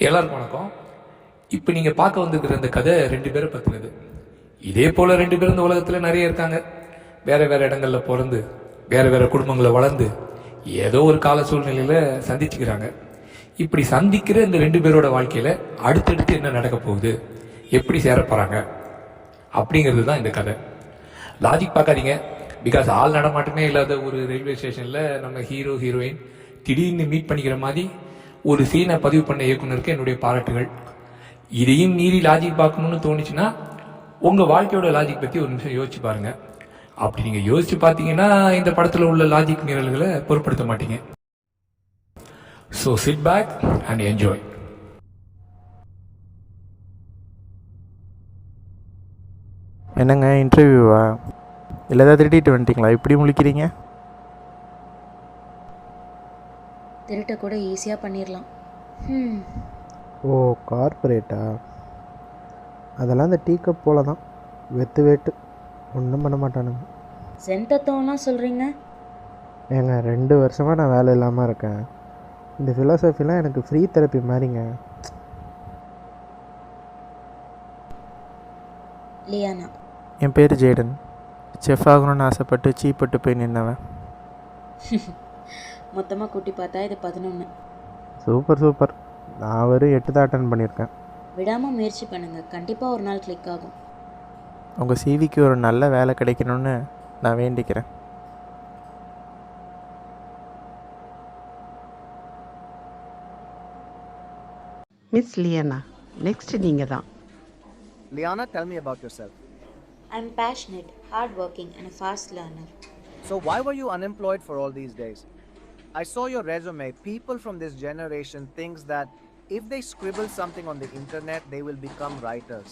எல்லாருக்கும் வணக்கம். இப்போ நீங்கள் பார்க்க வந்துருக்கிற இந்த கதை 2 பேரை பற்றினது. இதே போல் 2 பேர் இந்த உலகத்தில் நிறைய இருக்காங்க. வேறு வேறு இடங்களில் பிறந்து வேறு வேறு குடும்பங்களை வளர்ந்து ஏதோ ஒரு கால சூழ்நிலையில் சந்திச்சுக்கிறாங்க. இப்படி சந்திக்கிற இந்த 2 பேரோட வாழ்க்கையில் அடுத்தடுத்து என்ன நடக்க போகுது, எப்படி சேர போகிறாங்க அப்படிங்கிறது தான் இந்த கதை. லாஜிக் பார்க்காதீங்க. பிகாஸ் ஆள் நடமாட்டமே இல்லாத ஒரு ரயில்வே ஸ்டேஷனில் நம்ம ஹீரோ ஹீரோயின் திடீர்னு மீட் பண்ணிக்கிற மாதிரி ஒரு சீனை பதிவு பண்ண இயக்குனருக்கு என்னுடைய பாராட்டுகள். இதையும் மீறி லாஜிக் பார்க்கணும்னு தோணுச்சுன்னா உங்கள் வாழ்க்கையோட லாஜிக் பற்றி ஒரு நிமிஷம் யோசிச்சு பாருங்கள். அப்படி நீங்கள் யோசிச்சு பார்த்தீங்கன்னா இந்த படத்தில் உள்ள லாஜிக் மீறல்களை பொருட்படுத்த மாட்டீங்க. So sit back and enjoy. என்னங்க இன்டர்வியூவா? இல்லை ஏதாவது திருட்டிட்டு வந்துட்டிங்களா? இப்படி முழிக்கிறீங்க? திருட்ட கூட ஈஸியாக பண்ணிடலாம். ஓ, கார்பரேட்டா? அதெல்லாம் இந்த டீ கப் போல தான், வெத்து வேட்டு ஒன்றும் பண்ண மாட்டானுங்க. சென்டத்தோலாம் சொல்கிறீங்க? ஏங்க 2 வருஷமாக நான் வேலை இல்லாமல் இருக்கேன். இந்த ஃபிலாசபிலாம் எனக்கு ஃப்ரீ தெரப்பி மாதிரிங்க. லியானா. என் பேர் ஜேடன். செஃப் ஆகணும்னு ஆசைப்பட்டு சீப்பட்டு போய் நின்னவன். மொத்தமாக கூட்டி பார்த்தா இது 11. Super super. நான் ஒரு 8 தான் அட்டன் பண்ணியிருக்கேன். விடாமல் முயற்சி பண்ணுங்கள், கண்டிப்பாக ஒரு நாள் கிளிக் ஆகும். உங்கள் சிவிக்கு ஒரு நல்ல வேலை கிடைக்கணும்னு நான் வேண்டிக்கிறேன். மிஸ் லியானா, நெக்ஸ்ட் நீங்கள் தான். Liana, tell me about yourself. I'm passionate, hardworking and a fast learner. So why were you unemployed for all these days? I saw your resume. People from this generation thinks that if they scribble something on the internet, they will become writers.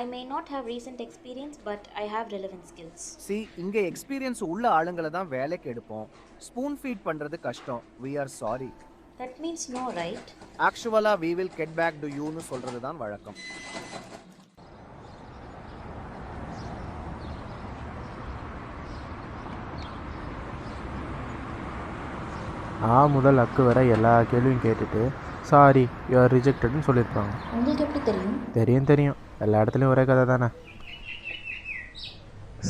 I may not have recent experience, but I have relevant skills. See, இங்க experience உள்ள ஆளுங்களை தான் வேலைக்கு எடுப்போம். Spoon feed பண்றது கஷ்டம். We are sorry. That means no, right? Actually, we will get back to you னு சொல்றது தான் வழக்கம். முதல் அக்கு வர எல்லா கேள்வியும் கேட்டுட்டு சாரி யூ ஆர் ரிஜெக்டட்னு சொல்லியிருப்பாங்க. உங்களுக்கு எப்படி தெரியும்? தெரியும், எல்லா இடத்துலையும் ஒரே கதை தானே.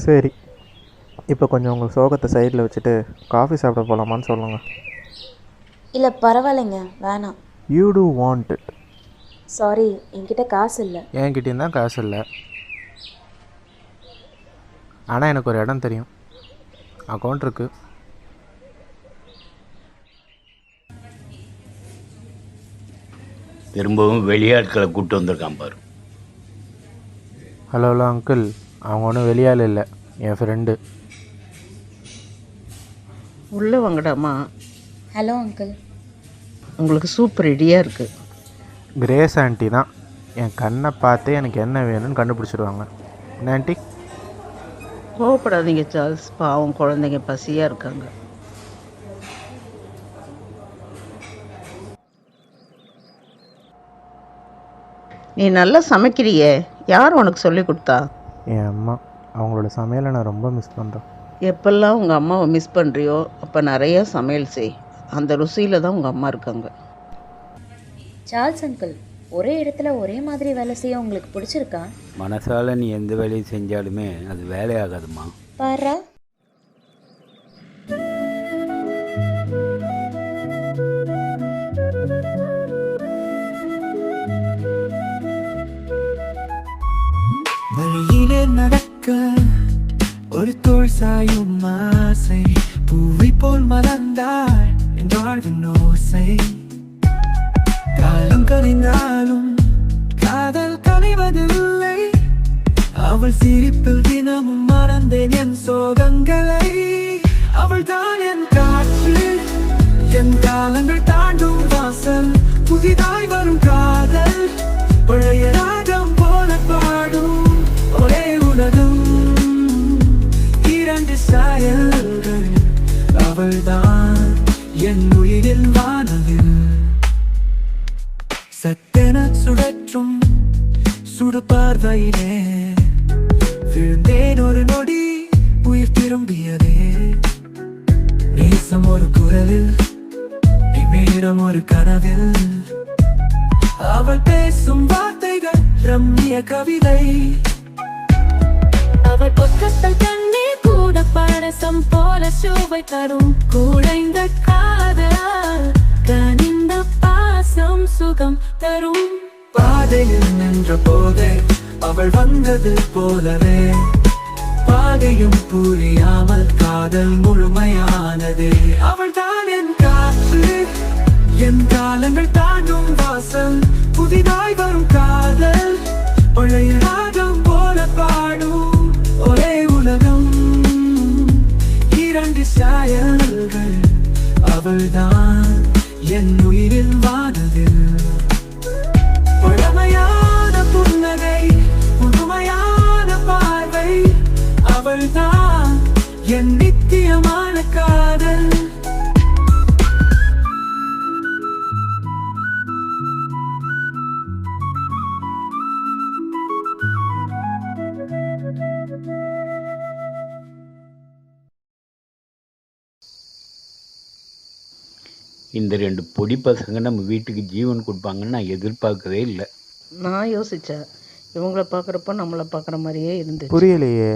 சரி, இப்போ கொஞ்சம் உங்கள் சோகத்தை சைடில் வச்சுட்டு காஃபி சாப்பிட போகலாமான்னு சொல்லுங்கள். இல்லை பரவாயில்லைங்க, வேணாம். You do want it? Sorry, என்கிட்ட காசு இல்லை. என்கிட்டயும் தான் காசு இல்லை. ஆனால் எனக்கு ஒரு இடம் தெரியும், அக்கௌண்ட் இருக்குது. திரும்பவும் வெளியாட்களை கூப்பிட்டு வந்திருக்கான் பாரு. ஹலோ அங்கிள், அவங்க ஒன்றும் வெளியால் இல்லை, என் ஃப்ரெண்டு. உள்ளே வாங்கடாமா. Hello uncle. உங்களுக்கு சூப்பர் ரெடியாக இருக்குது. கிரேஸ் ஆண்டி தான். என் கண்ணை பார்த்தே எனக்கு என்ன வேணும்னு கண்டுபிடிச்சிடுவாங்க. என்ன ஆண்டி? கோவப்படாதீங்க சார்ல்ஸ், பாவம் குழந்தைங்க பசியாக இருக்காங்க. நீ நல்லா சமைக்கிறியே, யார் உனக்கு சொல்லி கொடுத்தா? என் அம்மா. அவங்களோட சமையலை நான் ரொம்ப மிஸ் பண்ணுறேன். எப்பெல்லாம் உங்கள் அம்மாவை மிஸ் பண்ணுறியோ அப்போ நிறையா சமையல் செய். அந்த ருசியில் தான் உங்கள் அம்மா இருக்காங்க. சார்ல்ஸ் அங்கிள், ஒரே இடத்துல ஒரே மாதிரி வேலை செய்ய உங்களுக்கு பிடிச்சிருக்கா? மனசால நீ எந்த வேலையை செஞ்சாலுமே அது வேலையாகாதுமா. பாரா. வழியிலே நடக்க ஒரு தோள் சாயும் ஆசை, பூவை போல் மலர்ந்தாள் என்றாழ்வின் ஓசை. காலம் கழிந்தாலும் காதல் கழிவதில்லை, அவள் சிரிப்பில் தினமும் மறந்தேன் என் சோகங்களை. அவள் தான் என் காற்று, என் காலங்கள் தாண்டும் வாசல், புதிதாய் வரும் காதல், பழைய ராகம் போல பாடும் ஒரே உலகம். 2 சாயல்கள், அவள்தான் என் உயிரில் வானவில். சத்தென சுழற்றும் சுடு பார்வையிலே விழுந்தேன் ஒரு நொடி, உயிர் திரும்பியதே. நேசம் ஒரு குரலில், நேரம் ஒரு கனவில், ரம்மிய கவிதை. அவர் பொக்கத்தல் கண்ணீர் கூட பரசம் போல சுவை தரும் குழைந்த காதல் கனிந்த பாசம் சுகம் தரும். பாதையில் நின்ற போதே அவள் வந்தது போலவே, பாதையும் புரியாமல் காதல் முழுமையானது. அவள் தான் என் காற்று, என் காலங்கள் தாண்டும் வாசல், புதிதாய் வரும் காதல், பழைய ராகம் போல பாடும் ஒரே உலகம். இரண்டு சாயல்கள், அவள்தான் என் உயிரில் வானதில். பழமையான புன்னகை, புதுமையான பார்வை, அவள்தான் என் நித்தியமான காதல். இந்த 2 பொடி பசங்க நம்ம வீட்டுக்கு ஜீவன் கொடுப்பாங்கன்னு நான் எதிர்பார்க்கவே இல்லை. நான் யோசித்தேன், இவங்கள பார்க்குறப்ப நம்மளை பார்க்குற மாதிரியே இருந்துச்சு. புரியலையே,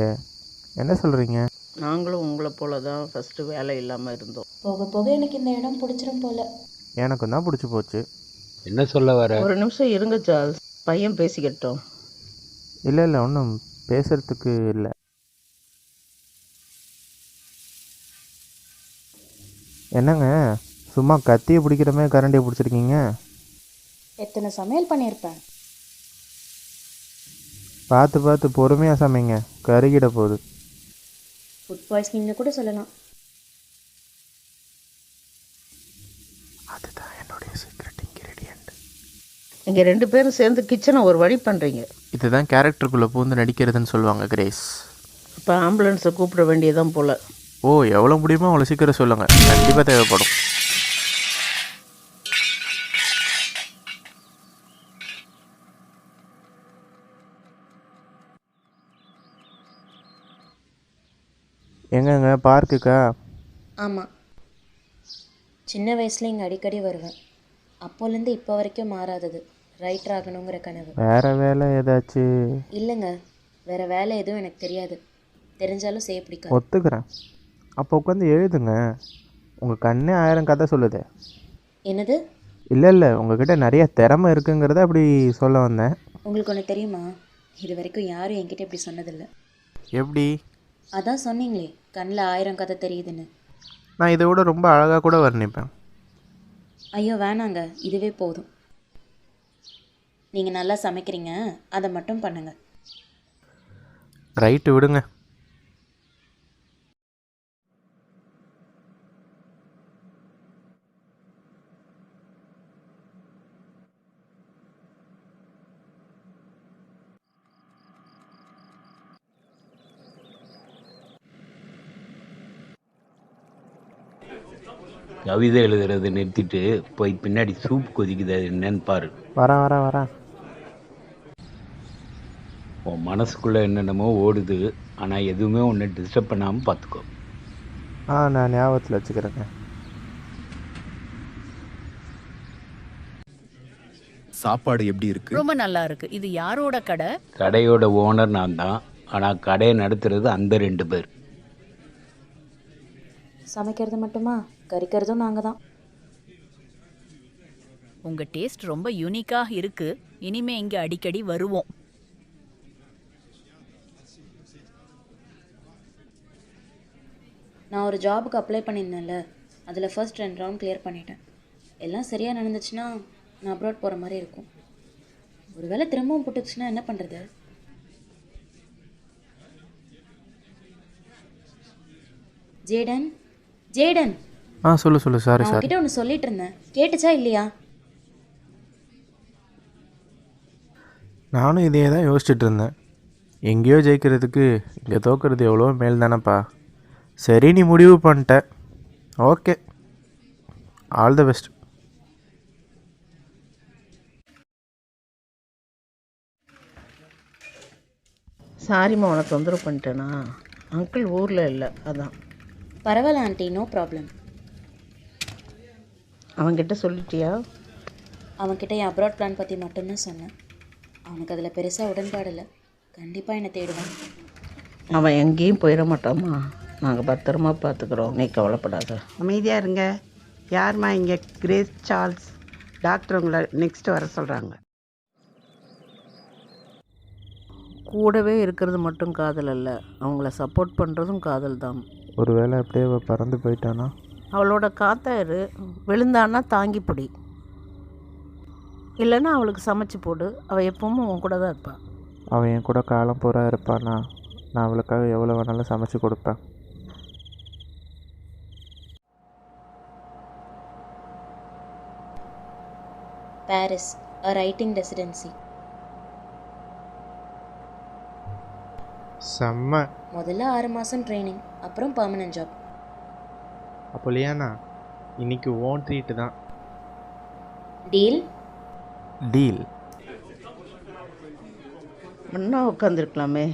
என்ன சொல்கிறீங்க? நாங்களும் உங்களை போல தான் ஃபஸ்ட்டு வேலை இல்லாமல் இருந்தோம். போக போக எனக்கு இந்த இடம் பிடிச்சிரும் போல. எனக்கும் தான் பிடிச்சி போச்சு. என்ன சொல்ல வர? ஒரு நிமிஷம் இருங்க சார்ல்ஸ், பையன் பேசிக்கிட்டோம். இல்லை இல்லை, ஒன்றும் பேசுகிறதுக்கு இல்லை. என்னங்க சும்மா கத்தியை பிடிக்கிற மாதிரி கரண்டியை பிடிச்சிருக்கீங்க? எத்தனை சமையல் பண்ணியிருப்பேன். பார்த்து பார்த்து பொறுமையாக சமைங்க, கருகிட போகுது. ஃபுட் பாய்சனிங்னு கூட சொல்லலாம். அதுதான் என்னுடைய சீக்ரெட் இன்கிரீடியன்ட். நீங்கள் 2 பேரும் சேர்ந்து கிச்சனை ஒரு வழி பண்ணுறீங்க. இதுதான் கேரக்டருக்குள்ளே பூந்து நடிக்கிறதுன்னு சொல்லுவாங்க கிரேஸ். இப்போ ஆம்புலன்ஸை கூப்பிட வேண்டியதான் போல். ஓ, எவ்வளோ முடியுமோ அவ்வளோ சீக்கிரம் சொல்லுங்கள், கண்டிப்பாக தேவைப்படும். எங்கங்க பார்க்குக்கா? ஆமாம், சின்ன வயசில் இங்கே அடிக்கடி வருவேன். அப்போலேருந்து இப்போ வரைக்கும் மாறாதது ரைட்டர் ஆகணுங்கிற கனவு. வேறு வேலை ஏதாச்சும்? இல்லைங்க, வேறு வேலை எதுவும் எனக்கு தெரியாது. தெரிஞ்சாலும் செய்ய பிடிக்காது. ஒத்துக்கிறேன். அப்போ உட்காந்து எழுதுங்க, உங்கள் கண்ணே 1000 கதை சொல்லுது. என்னது? இல்லை இல்லை, உங்ககிட்ட நிறைய திறமை இருக்குங்கிறத அப்படி சொல்ல வந்தேன். உங்களுக்கு ஒன்று தெரியுமா, இது வரைக்கும் யாரும் என்கிட்ட இப்படி சொன்னதில்லை. எப்படி? அதான் சொன்னீங்களே, கண்ணில் 1000 கதை தெரியுதுன்னு. நான் இதை விட ரொம்ப அழகாக கூட வர்ணிப்பேன். ஐயோ வேணாங்க, இதுவே போதும். நீங்கள் நல்லா சமைக்கிறீங்க, அதை மட்டும் பண்ணுங்கள். ரைட்டு, விடுங்க. கவிதை எழுதுறதை நிறுத்திட்டு போய் பின்னாடி சூப் கொதிக்குது, அது என்னன்னு பாரு. வரேன். உன் மனசுக்குள்ளே என்னென்னமோ ஓடுது, ஆனால் எதுவுமே உன்னை டிஸ்டர்ப் பண்ணாமல் பார்த்துக்கோ. நான் ஞாபகத்தில் வச்சுக்கிறேங்க. சாப்பாடு எப்படி இருக்கு? ரொம்ப நல்லா இருக்கு. இது யாரோட கடை? கடையோட ஓனர் நான் தான், ஆனால் கடையை நடத்துறது அந்த 2 பேர். சமைக்கிறது மட்டுமா, கறிக்கிறதும் நாங்கள் தான். உங்க டேஸ்ட் ரொம்ப யூனிக்கா இருக்கு. இனிமே இங்க அடிக்கடி வருவோம். நான் ஒரு ஜாபுக்கு அப்ளை பண்ணியிருந்தேன்ல, அதில் ஃபர்ஸ்ட் 2 ரவுண்ட் கிளியர் பண்ணிட்டேன். எல்லாம் சரியாக நடந்துச்சுன்னா நான் அப்ராட் போகிற மாதிரி இருக்கும். ஒருவேளை திரும்பவும் போட்டுச்சுன்னா என்ன பண்ணுறது? ஜேடன் சொல்லு. சாரி நான் உங்ககிட்ட ஒன்று சொல்லிட்டு இருந்தேன், கேட்டுச்சா இல்லையா? நானும் இதே தான் யோசிச்சுட்டு இருந்தேன். எங்கேயோ ஜெயிக்கிறதுக்கு இங்கே தோக்கிறது எவ்வளோ மேல் தானேப்பா. சரி, நீ முடிவு பண்ணிட்ட. Okay, all the best. சாரிம்மா, உனக்கு தொந்தரவு பண்ணிட்டேனா? அங்கிள் ஊரில் இல்லை, அதான். பரவாயில்ல ஆண்டி, நோ ப்ராப்ளம். அவன்கிட்ட சொல்லிட்டியா? அவன்கிட்ட என் அப்ராட் பிளான் பற்றி மட்டும்தான் சொன்னேன். அவனுக்கு அதில் பெருசாக உடன்பாடு இல்லை. கண்டிப்பாக என்னை தேடுவான். அவன் எங்கேயும் போயிட மாட்டாம்மா. நாங்கள் பத்திரமா பார்த்துக்குறோம், நீ கவலைப்படாத. அமைதியாக இருங்க. யாரும்மா இங்கே? Grace Charles. டாக்டர் உங்களை நெக்ஸ்ட் வர சொல்கிறாங்க. கூடவே இருக்கிறது மட்டும் காதல் அல்ல, அவங்கள சப்போர்ட் பண்ணுறதும் காதல் தான். ஒருவேளை அப்படியே அவள் பறந்து போயிட்டானா? அவளோட காத்தாரு விழுந்தான்னா தாங்கி பிடி, இல்லைன்னா அவளுக்கு சமைச்சு போடு. அவள் எப்பவும் உன் கூட தான் இருப்பாள். அவன் என் கூட காலம் பூரா இருப்பானா? நான் அவளுக்காக எவ்வளோ வேணாலும் சமைச்சு கொடுப்பேன். Paris, a writing residency. செம்ம. முதல்ல 6 மாதம் ட்ரைனிங், அப்புறம் பர்மனன்ட் ஜாப். அப்போ லியானா, இன்னைக்கு ஓன் ட்ரீட்டு தான். டீல்? டீல். முன்னா உட்காந்துருக்கலாமே,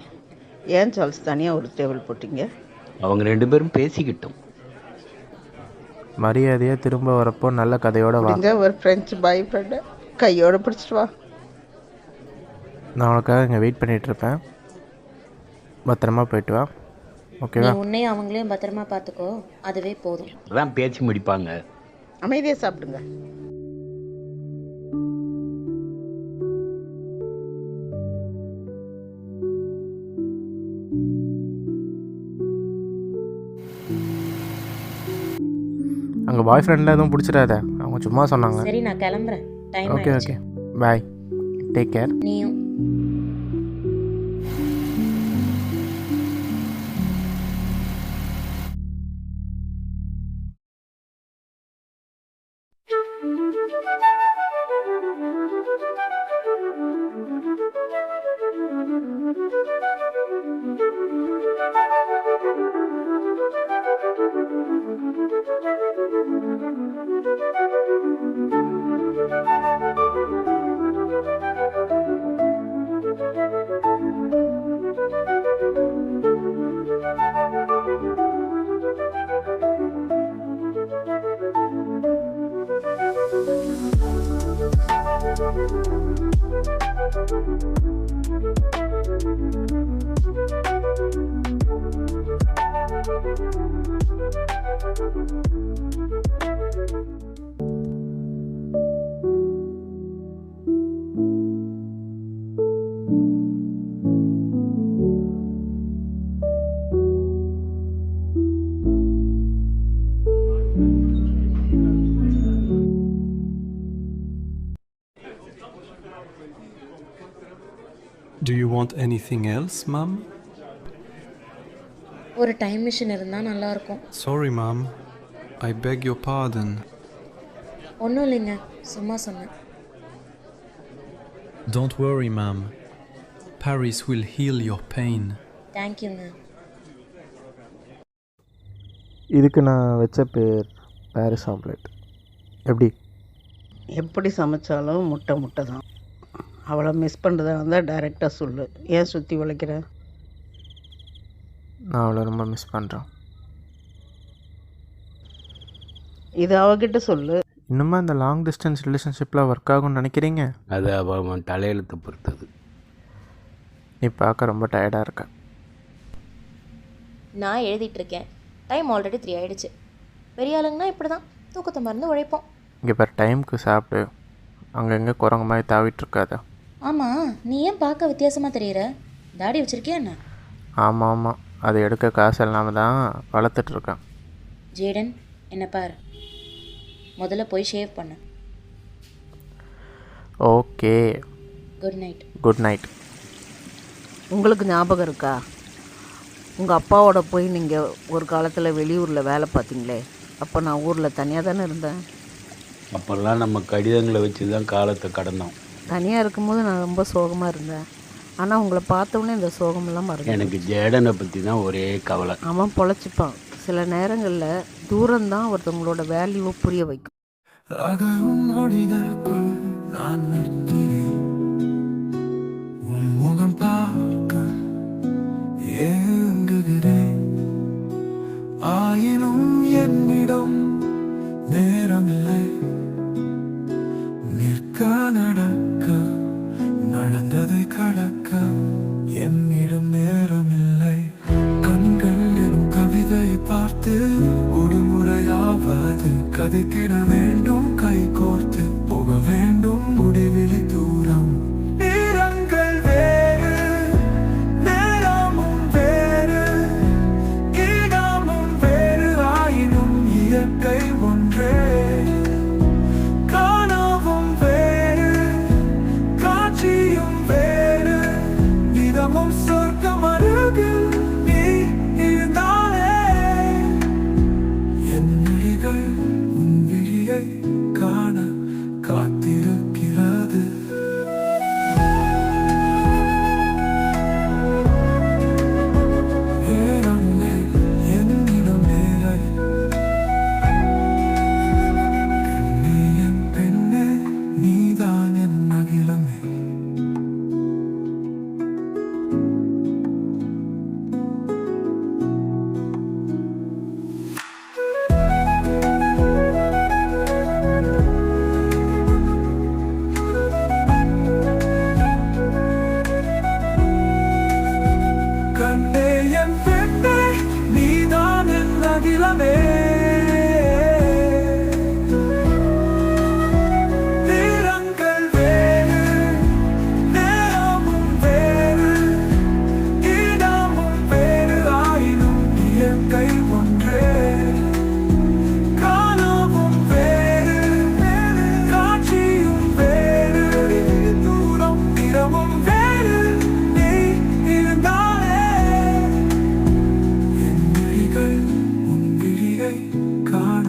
ஏன் சார்ல்ஸ் தனியாக ஒரு டேபிள் போட்டிங்க? அவங்க 2 பேரும் பேசிக்கிட்டோம். மரியாதையாக திரும்ப வரப்போ நல்ல கதையோட வா. ஒரு ஃப்ரெஞ்சு பாய் ஃப்ரெண்டை கையோட பிடிச்சிட்டு வா. நான் உனக்காக இங்கே வெயிட் பண்ணிகிட்ருப்பேன். பத்திரமா போயிட்டு வா, நீ ஓகேவா? உன்னையும் அவங்களையும் பத்திரமா பார்த்துக்கோ, அதுவே போதும். அதான் பேச்சு முடிப்பாங்க. அமைதியாக சாப்பிடுங்க. அங்கே பாய் ஃப்ரெண்டில் எதுவும் பிடிச்சிடாத, அவங்க சும்மா சொன்னாங்க. சரி, நான் கிளம்புறேன். டைம் ஓகே ஆயிடுச்சு. ஓகே, பாய், டேக் கேர். நீயும். Do you want anything else, Mom? ஒரு டைம் மிஷின் இருந்தால் நல்லாயிருக்கும். Sorry, Mom. I beg your pardon. ஒன்றும் இல்லைங்க, சும்மா சொன்னேன். Don't worry, Mom. Paris will heal your pain. தேங்க்யூங்க. இதுக்கு நான் வச்ச பேர் பாரிஸ் ஆம்லெட். எப்படி? எப்படி சமைச்சாலும் முட்டை முட்டை தான். அவளை மிஸ் பண்ணுறதா இருந்தால் டைரெக்டாக சொல்லு, ஏன் சுற்றி வளைக்கிற? நான் அவளை ரொம்ப மிஸ் பண்ணுறேன். இது அவகிட்ட சொல்லு. இன்னுமா இந்த லாங் டிஸ்டன்ஸ் ரிலேஷன்ஷிப்பில் ஒர்க் ஆகும்னு நினைக்கிறீங்க? அது அவன் தலையெழுத்து பொறுத்தது. நீ பார்க்க ரொம்ப டயர்டாக இருக்க. நான் எழுதிட்டுருக்கேன். டைம் ஆல்ரெடி 3 ஆயிடுச்சு. பெரிய ஆளுங்கன்னா இப்படி தான் தூக்கத்தை மறந்து உழைப்போம். இங்கே பாரு, டைமுக்கு சாப்பிடு, அங்கங்கே குரங்கு மாதிரி தாவிட்டு இருக்காத. ஆமாம், நீ ஏன் பார்க்க வித்தியாசமாக தெரியுற? தாடி வச்சுருக்கியா என்ன? ஆமாம் ஆமாம், அது எடுக்க காசு இல்லாமல் தான் வளர்த்துட்ருக்கேன். ஜேடன், என்ன பாரு, முதல்ல போய் ஷேவ் பண்ணு. Okay, good night. Good night. உங்களுக்கு ஞாபகம் இருக்கா, உங்கள் அப்பாவோட போய் நீங்கள் ஒரு காலத்தில் வெளியூரில் வேலை பார்த்தீங்களே? அப்போ நான் ஊரில் தனியாக தானே இருந்தேன். அப்போல்லாம் நம்ம கடிதங்களை வச்சு தான் காலத்தை கடந்தோம். தனியாக இருக்கும்போது நான் ரொம்ப சோகமாக இருந்தேன். ஆனால் உங்களை பார்த்தோன்னே இந்த சோகமெல்லாம் மறந்து. எனக்கு ஜேடனை பற்றி தான் ஒரே கவலை. அவன் பொழைச்சிப்பான். சில நேரங்களில் தூரம்தான் ஒருத்தவங்களோட வேல்யூவை புரிய வைக்கும். முகம் பார்க்க ஏங்குகிறேன், ஆயினும் என்னிடம் நேரமில்லை. நிற்க நடக்க நடந்தது வாழ்வது ஒரு முறையாவது கதைத்திட வேண்டும் கை கோர்த்து போக வேண்டும் முடிவிலி தூரம் நேரங்கள் வேறு நேரமும் வேறு இடமும் வேறு ஆயினும் இயற்கை ஒன்றே காணவும் வேறு காட்சியும் வேறு நிதமும் சொர்க்கம் அருகில் நீ இருந்தாலே என் விழிகள் உன் விழியை காண காத்திருக்கிறது ஏனே என்னிடம் நேரை பெண்ணே என் பெண்ணே நீதான் என் அகிலமே கண்ணே என் பெண்ணே நீதான் என் அகிலமே நேரங்கள் வேறு நேரமும் வேறு இடமும் வேறு ஆயினும் இயற்கை ஒன்றே காணவும் வேறு காட்சியும் வேறு தூரம் நிறமும் வேறு நீ இருந்தாலே என் விழிகள் உன் விழியை காண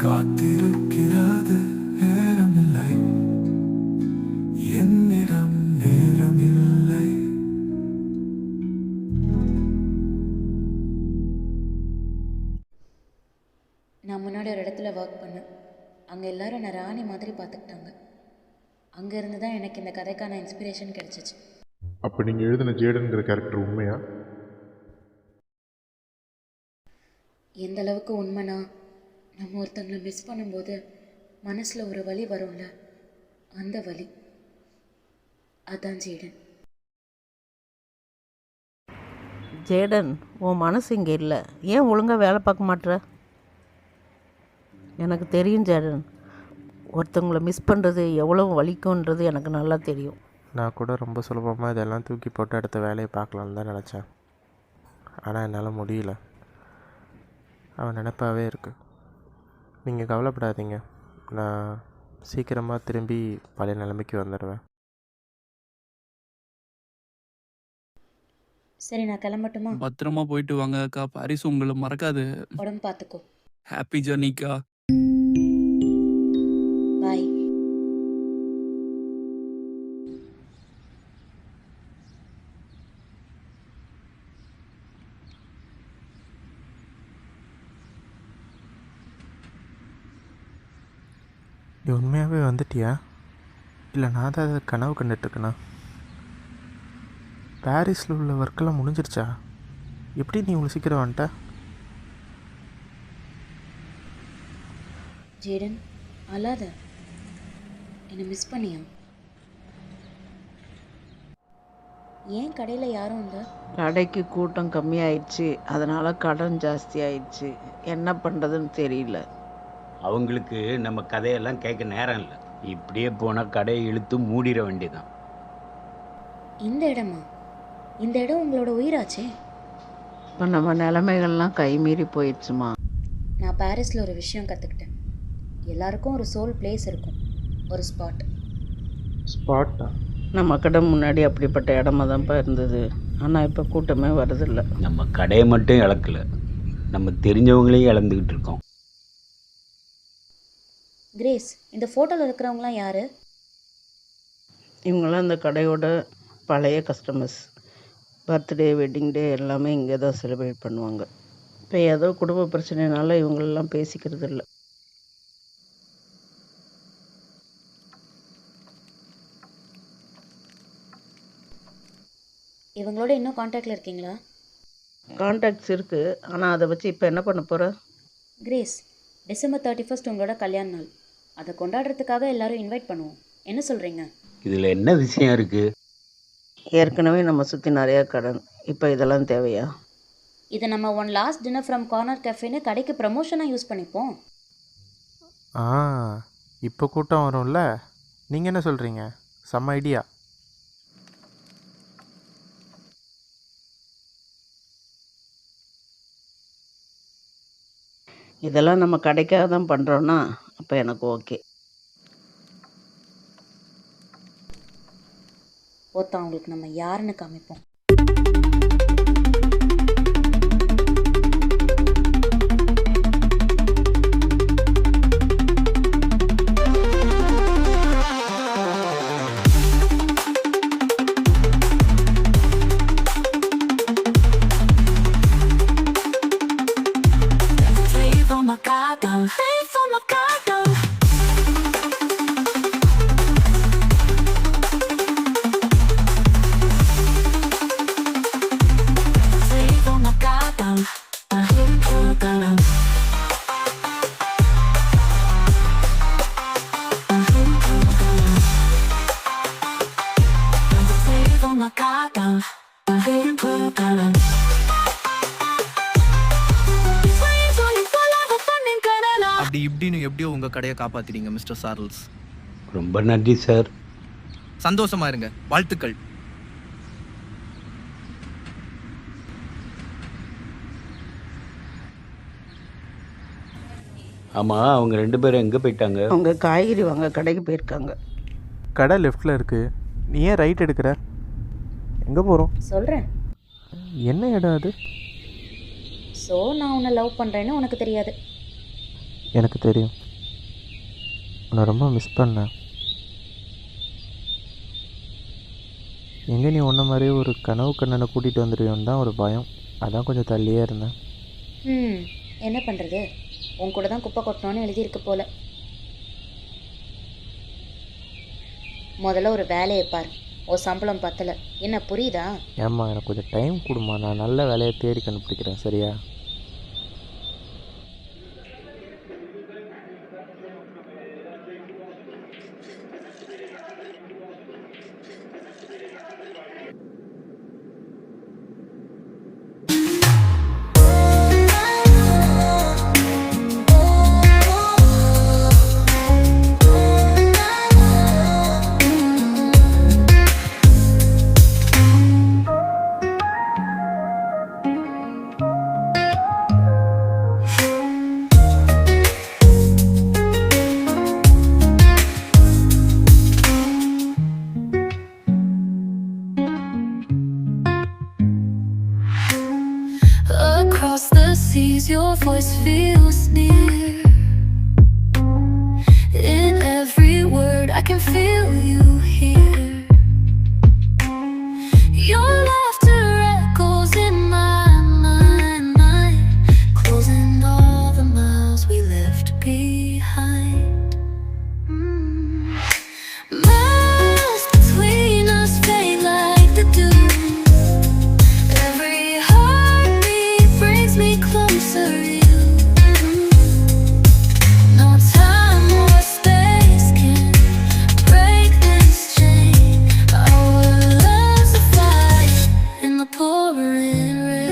காத்திருக்கிறது நேரமில்லை என்னிடம் நேரமில்லை நான் முன்னாடி ஒரு இடத்துல ஒர்க் பண்ணேன். அங்கே எல்லாரும் என்னை ராணி மாதிரி பார்த்துக்கிட்டாங்க. அங்கே இருந்து தான் எனக்கு இந்த கதைக்கான இன்ஸ்பிரேஷன் கிடைச்சிச்சு. அப்போ நீங்கள் எழுதின ஜேடன்கிற கேரக்டர் உண்மையா? எந்த அளவுக்கு உண்மைனா, நம்ம ஒருத்தங்களை மிஸ் பண்ணும்போது மனசில் ஒரு வலி வரும்ல, அந்த வலி அதான் ஜேடன். ஜேடன், உன் மனசு இங்கே இல்லை, ஏன் ஒழுங்காக வேலை பார்க்க மாட்ற? எனக்கு தெரியும் ஜேடன், ஒருத்தவங்களை மிஸ் பண்ணுறது எவ்வளோ வலிக்கும்ன்றது எனக்கு நல்லா தெரியும். நான் கூட ரொம்ப சுலபமாக இதெல்லாம் தூக்கி போட்டு அடுத்த வேலையை பார்க்கலான்னு தான் நினச்சேன். ஆனால் என்னால் முடியல. அவன் நினப்பாவே இருக்குது. நீங்கள் கவலைப்படாதீங்க, நான் சீக்கிரமாக திரும்பி பழைய நிலைமைக்கு வந்துடுவேன். சரி, நான் கிளம்பட்டுமா? பத்திரமா போயிட்டு வாங்க அக்கா. பாரிஸ் உங்களை மறக்காது. உடம்பு பார்த்துக்கோ. ஹாப்பி ஜர்னிக்கா. பாய். நீ உண்மையாகவே வந்துட்டியா? இல்லை நான் தான் அதை கனவு கண்டுட்ருக்கேனா? பாரிஸில் உள்ள ஒர்க்கெல்லாம் முடிஞ்சிருச்சா? எப்படி நீ இவ்வளோ சீக்கிரம் வந்துட்ட? ஜேடன், அழாத. என்னை மிஸ் பண்ணியா? ஏன் கடையில் யாரும் இல்லை? கடைக்கு கூட்டம் கம்மியாயிடுச்சு, அதனால் கடன் ஜாஸ்தி ஆயிடுச்சு. என்ன பண்ணுறதுன்னு தெரியல. அவங்களுக்கு நம்ம கதையெல்லாம் கேட்க நேரம் இல்லை. இப்படியே போனால் கடையை இழுத்து மூடிட வேண்டியதான். இந்த இடமா? இந்த இடம் உங்களோட உயிராச்சே. இப்போ நம்ம நிலைமைகள்லாம் கைமீறி போயிடுச்சுமா. நான் பாரிஸில் ஒரு விஷயம் கற்றுக்கிட்டேன். எல்லாருக்கும் ஒரு சோல் பிளேஸ் இருக்கும், ஒரு ஸ்பாட். ஸ்பாட்டா? நம்ம கடை முன்னாடி அப்படிப்பட்ட இடமா தான்ப்பா இருந்தது. ஆனால் இப்போ கூட்டமே வரதில்லை. நம்ம கடையை மட்டும் இழக்கல, நம்ம தெரிஞ்சவங்களையும் இழந்துக்கிட்டு இருக்கோம். கிரேஸ், இந்த ஃபோட்டோவில் இருக்கிறவங்களாம் யார்? இவங்களாம் இந்த கடையோட பழைய கஸ்டமர்ஸ். பர்த்டே, வெட்டிங் டே எல்லாமே இங்கே தான் செலிப்ரேட் பண்ணுவாங்க. இப்போ ஏதோ குடும்ப பிரச்சனைனால இவங்களெல்லாம் பேசிக்கிறது இல்லை. இவங்களோட இன்னும் காண்டாக்டில் இருக்கீங்களா? கான்டாக்ட்ஸ் இருக்குது, ஆனால் அதை வச்சு இப்போ என்ன பண்ண போகிற? கிரேஸ், டிசம்பர் 31 உங்களோட கல்யாண நாள். அதை கொண்டாடுறதுக்காக எல்லாரும் இன்வைட் பண்ணுவோம். என்ன சொல்கிறீங்க? இதில் என்ன விஷயம் இருக்குது? ஏற்கனவே நம்ம சுற்றி நிறையா கடன், இப்போ இதெல்லாம் தேவையா? இதை நம்ம one last dinner from corner கஃபேன்னு கடைக்கு ப்ரமோஷனாக யூஸ் பண்ணிப்போம். ஆ, இப்போ கூட்டம் வரும்ல. நீங்கள் என்ன சொல்கிறீங்க? செம்ம ஐடியா. இதெல்லாம் நம்ம கடைக்காக தான் பண்ணுறோன்னா அப்போ எனக்கு ஓகே. ஒருத்தவங்களுக்கு நம்ம யாருன்னு காமிப்போம். அப்படி இப்படின்னு எப்படியோ உங்க கடையை காப்பாத்திட்டீங்க மிஸ்டர் சார்ல்ஸ். ரொம்ப நன்றி சார். சந்தோஷமா இருங்க. வாழ்த்துக்கள். ஆமாம், அவங்க 2 பேரும் எங்கே போயிட்டாங்க? அவங்க காய்கறி வாங்க கடைக்கு போயிருக்காங்க. கடை லெஃப்டில் இருக்குது. நீ ஏன் ரைட் எடுக்கிற? எங்கே போகிறோம்? சொல்கிறேன். என்ன இடம் அது? ஸோ நான் உன்னை லவ் பண்ணுறேன்னு உனக்கு தெரியாது. எனக்கு தெரியும். உன்னை ரொம்ப மிஸ் பண்ணேன். எங்கே நீ ஒன்றை மாதிரியே ஒரு கனவு கண்ணனை கூட்டிகிட்டு வந்துடுவியோன்னு தான் ஒரு பயம். அதான் கொஞ்சம் தள்ளியே இருந்தேன். என்ன பண்ணுறது, உன் கூட தான் குப்பை கொட்டணும்னு எழுதியிருக்கு போல. முதல்ல ஒரு வேலையை பாரு. ஓ சம்பளம் பத்தலை, என்ன புரியுதா? ஏம்மா, எனக்கு கொஞ்சம் டைம் கொடுமா. நான் நல்ல வேலையை தேடி கண்டுபிடிக்கிறேன், சரியா? Across the seas, your voice feels near. In every word, I can feel you here. Your laughter echoes in my mind, closing all the miles we left behind. Miles between us fade like the dew. Closer you. No time or space can break this chain. Our love's a fire in the pouring rain.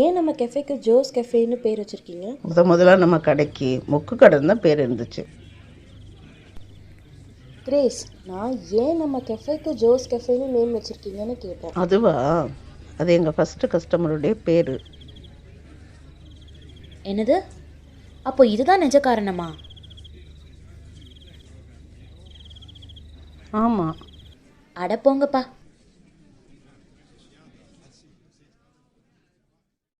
ஏன் நம்ம கெஃபேக்கு Jose கெஃபேன்னு பேர் வச்சுருக்கீங்க? முதல்ல நம்ம கடைக்கு மொக்கு கடைன்னு தான் பேர் இருந்துச்சு. கிரேஸ், நான் ஏன் நம்ம கெஃபேக்கு ஜோஸ் கெஃபேன்னு நேம் வச்சுருக்கீங்கன்னு கேட்டேன். அதுவா, அது எங்கள் ஃபஸ்ட்டு கஸ்டமருடைய பேர். என்னது? அப்போ இதுதான் நிஜ காரணமா? ஆமாம். அட போங்கப்பா.